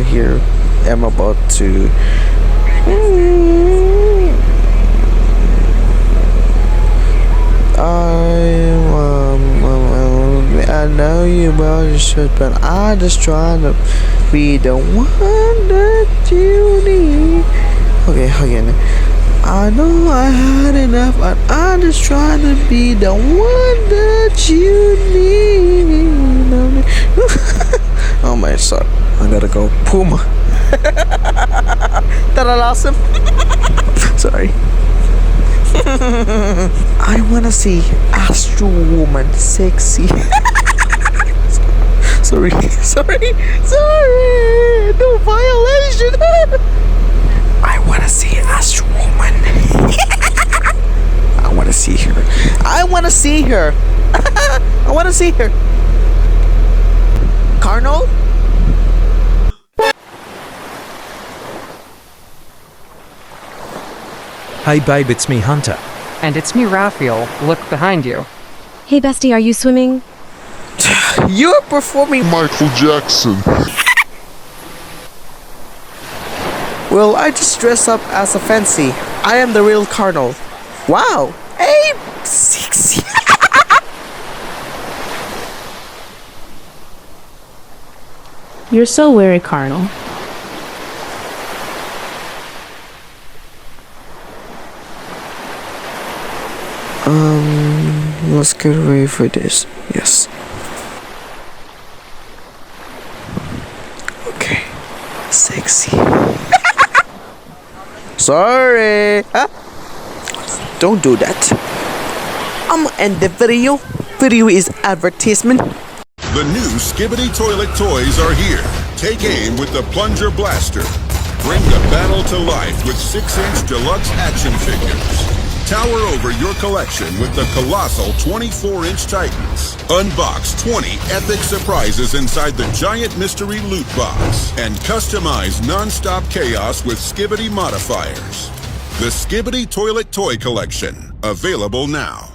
here I'm about to. I know you well should, but I just trying to be the one that you need. Okay, again. I know I had enough, and I'm just trying to be the one that you need. Oh my son, I gotta go. Puma. That I lost him. Sorry. I wanna see Astro Woman sexy. Sorry. No violation. I wanna see Astro Woman. I wanna see her. I wanna see her. I wanna see her. Carnal? Hey babe, it's me Hunter. And it's me, Raphael. Look behind you. Hey bestie, are you swimming? You're performing Michael Jackson. Well, I just dress up as a fancy. I am the real Cardinal. Wow. Hey, sexy. You're so weary, Cardinal. Let's get ready for this. Yes. Okay. Sexy. Sorry. Huh? Don't do that. I'm gonna end the video. Video is advertisement. The new Skibidi toilet toys are here. Take aim with the Plunger Blaster. Bring the battle to life with 6-inch deluxe action figures. Tower over your collection with the colossal 24-inch Titans. Unbox 20 epic surprises inside the giant mystery loot box. And customize non-stop chaos with Skibidi modifiers. The Skibidi Toilet Toy Collection. Available now.